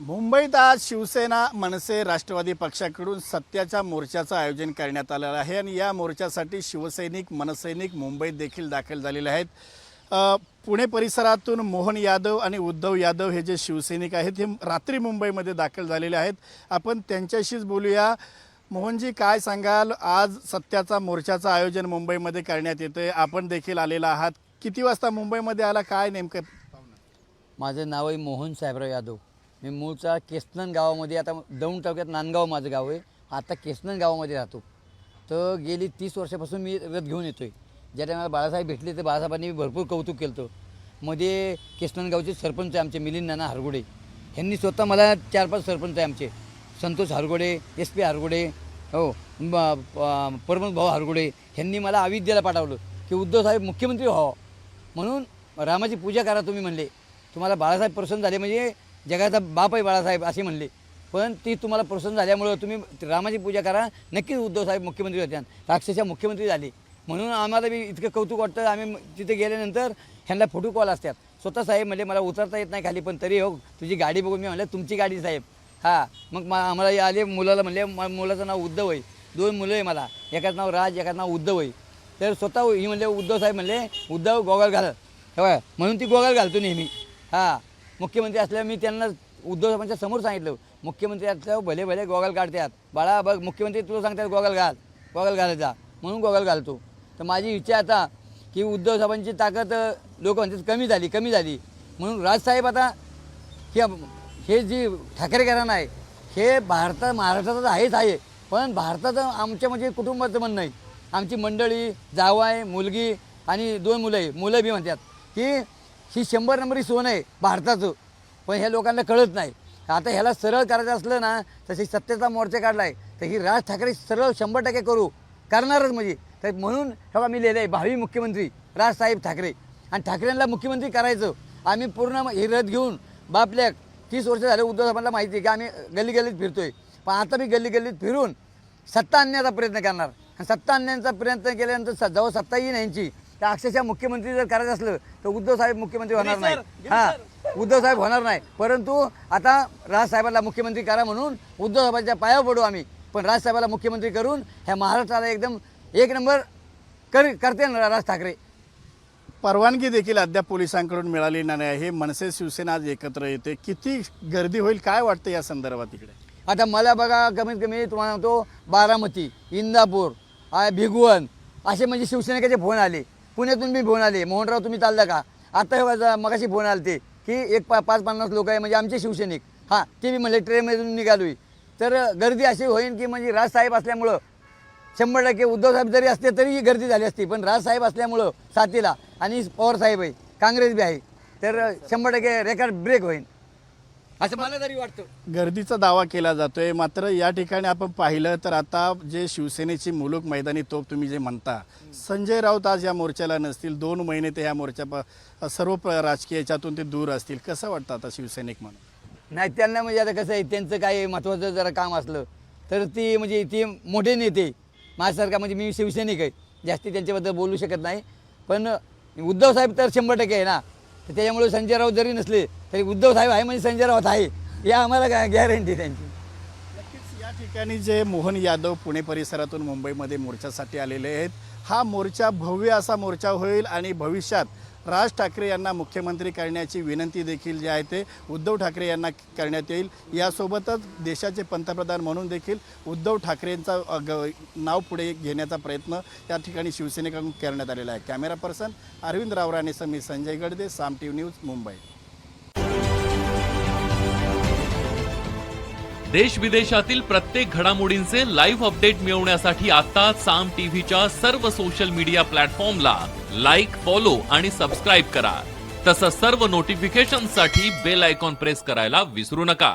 मुंबईत आज शिवसेना मनसे राष्ट्रवादी पक्षाकडून सत्याच्या मोर्चाचं आयोजन करण्यात आलेलं आहे आणि या मोर्चासाठी शिवसैनिक मनसैनिक मुंबईत देखील दाखल झालेले आहेत। पुणे परिसरातून मोहन यादव आणि उद्धव यादव हे जे शिवसैनिक आहेत हे रात्री मुंबईमध्ये दाखल झालेले आहेत। आपण त्यांच्याशीच बोलूया। मोहनजी, काय सांगाल? आज सत्याचा मोर्चाचं आयोजन मुंबईमध्ये करण्यात येतंय, आपण देखील आलेला आहात। किती वाजता मुंबईमध्ये आला, काय नेमकं? माझं नाव आहे मोहन साहेबराव यादव। मी मूळचा केसनन गावामध्ये, आता दौंड तालुक्यात नांदगाव माझं गाव आहे, आता केसनन गावामध्ये राहतो। तर गेली 30 वर्षापासून मी रथ घेऊन येतोय। ज्या टायमाला बाळासाहेब भेटले तर बाळासाहेबांनी भरपूर कौतुक केलं। मध्ये केसनन गावचे सरपंच आहे आमचे मिलिंद नाना हरगोडे, ह्यांनी स्वतः मला 4-5 सरपंच आहे आमचे, संतोष हरगोडे, SP हरगोडे, हो परमत भाऊ हरगोडे, ह्यांनी मला अविद्याला पाठवलं की उद्धव साहेब मुख्यमंत्री व्हावं म्हणून रामाची पूजा करा तुम्ही म्हणले। तुम्हाला बाळासाहेब प्रसन्न झाले म्हणजे जगाचा बाप आहे बाळासाहेब असे म्हणले, पण ती तुम्हाला प्रसन्न झाल्यामुळं तुम्ही रामाची पूजा करा, नक्कीच उद्धव साहेब मुख्यमंत्री होत्या, अक्षरशः मुख्यमंत्री झाले। म्हणून आम्हाला बी इतकं कौतुक वाटतं। आम्ही तिथे गेल्यानंतर ह्यांना फोटो कॉल असतात। स्वतः साहेब म्हणजे मला उतरता येत नाही खाली, पण तरी हो तुझी गाडी बघून मी म्हणलं तुमची गाडी साहेब। हां, मग आम्हाला आले, मुलाला म्हणले, मुलाचं नाव उद्धव आहे, 2 मुलं आहे मला, एकाचं नाव राज, एकाचं नाव उद्धव आहे। तर स्वतः ही म्हणले, उद्धव साहेब म्हणले उद्धव गोगल घाल, तेव्हा म्हणून ती गोगल घालतो नेहमी। हां, मुख्यमंत्री असल्यावर मी त्यांना उद्धव साहेबांच्या समोर सांगितलं, मुख्यमंत्री असल्यावर भले भले गोगल काढतात, बाळा बघ मुख्यमंत्री तुला सांगतात गोगल घाल, गोगल घालायचा, म्हणून गोगल घालतो। तर माझी इच्छा आता की उद्धव साहेबांची ताकद लोक म्हणतात कमी झाली म्हणून राजसाहेब आता हे जी ठाकरे घराणं आहे हे महाराष्ट्राचं आहेच आहे, पण भारताचं आमच्या म्हणजे कुटुंबाचं म्हणणं नाही, आमची मंडळी, जावई, मुलगी आणि 2 मुलं आहे, मुलं बी म्हणतात की ही 100 नंबरी सोन आहे भारताचं, पण ह्या लोकांना कळत नाही। आता ह्याला सरळ करायचं असलं ना, तशी सत्तेचा मोर्चा काढला आहे तर ही राज ठाकरे सरळ 100% करणारच म्हणजे। तर म्हणून हे मी लिहिलं आहे भावी मुख्यमंत्री राजसाहेब ठाकरे, आणि ठाकरेंना मुख्यमंत्री करायचं। आम्ही पूर्ण हे रथ घेऊन बापल्या 30 वर्ष झाले उद्धव साहेबांना माहिती आहे की आम्ही गल्लीगल्लीत फिरतोय, पण आता मी गल्लीगल्लीत फिरून सत्ता आणण्याचा प्रयत्न करणार। सत्ता आणण्याचा प्रयत्न केल्यानंतर जेव्हा सत्ता येईल यांची, तर अक्षरशः मुख्यमंत्री जर करायचं असलं तर उद्धव साहेब मुख्यमंत्री होणार नाही। हां, उद्धव साहेब होणार नाही, परंतु आता राजसाहेबांना मुख्यमंत्री करा म्हणून उद्धव साहेबांच्या पायावर पडू आम्ही, पण राजसाहेबाला मुख्यमंत्री करून ह्या महाराष्ट्राला एकदम 1 नंबर करते ना राज ठाकरे। परवानगी देखील अद्याप पोलिसांकडून मिळाली नाही आहे। मनसे शिवसेना आज एकत्र येते, किती गर्दी होईल काय वाटतं या संदर्भात? इकडे आता मला बघा, कमीत कमी तुम्हाला म्हणतो बारामती, इंदापूर, भिगवण असे म्हणजे शिवसेनेचे फोन आले, पुण्यातून बी फोन आले, मोहनराव तुम्ही चालला का? आता मगाशी फोन आले ते की 5-50 लोक आहे म्हणजे आमचे शिवसैनिक, हां ते बी म्हणले ट्रेनमधून निघालोय। तर गर्दी अशी होईल की म्हणजे राजसाहेब असल्यामुळं 100% उद्धव साहेब जरी असते तरी गर्दी झाली असती, पण राजसाहेब असल्यामुळं साथीला आणि पवार साहेब आहे, काँग्रेस बी आहे, तर 100% रेकॉर्ड ब्रेक होईल असं मला तरी वाटतं। गर्दीचा दावा केला जातोय, मात्र या ठिकाणी आपण पाहिलं तर आता जे शिवसेनेची मुलूक मैदानी तोप तुम्ही जे म्हणता, संजय राऊत आज या मोर्चाला नसतील, 2 महिने ते ह्या मोर्चा सर्व राजकीय याच्यातून ते दूर असतील, कसं वाटतं आता शिवसैनिक म्हणून? नाही, त्यांना म्हणजे आता कसं आहे, त्यांचं काय महत्त्वाचं जरा काम असलं तर ती म्हणजे ती मोठे नेते, माझ्यासारखा म्हणजे मी शिवसैनिक आहे, जास्ती त्यांच्याबद्दल बोलू शकत नाही, पण उद्धव साहेब तर 100% आहे ना, तर त्याच्यामुळे संजय राऊत जरी नसले तरी उद्धव साहेब आहे म्हणजे संजय राऊत आहे, या आम्हाला गॅरंटी त्यांची। नक्कीच या ठिकाणी जे मोहन यादव पुणे परिसरातून मुंबईमध्ये मोर्चासाठी आलेले आहेत, हा मोर्चा भव्य असा मोर्चा होईल आणि भविष्यात राज ठाकरे यांना मुख्यमंत्री करण्याची विनंती देखील जी आहे ते उद्धव ठाकरे यांना करण्यात येईल। यासोबतच देशाचे पंतप्रधान म्हणून देखील उद्धव ठाकरेंचा नाव पुढे घेण्याचा प्रयत्न या ठिकाणी शिवसेनेकडून करण्यात आलेला आहे। कॅमेरा पर्सन अरविंद रावराणेसह मी संजय गडदे, साम टीव्ही न्यूज, मुंबई। देश विदेशातील प्रत्येक घडामोडींचे लाईव्ह अपडेट मिळवण्यासाठी आता साम टीव्हीच्या सर्व सोशल मीडिया प्लॅटफॉर्मला लाईक, फॉलो आणि सबस्क्राईब करा। तसंच सर्व नोटिफिकेशनसाठी बेल आयकॉन प्रेस करायला विसरू नका।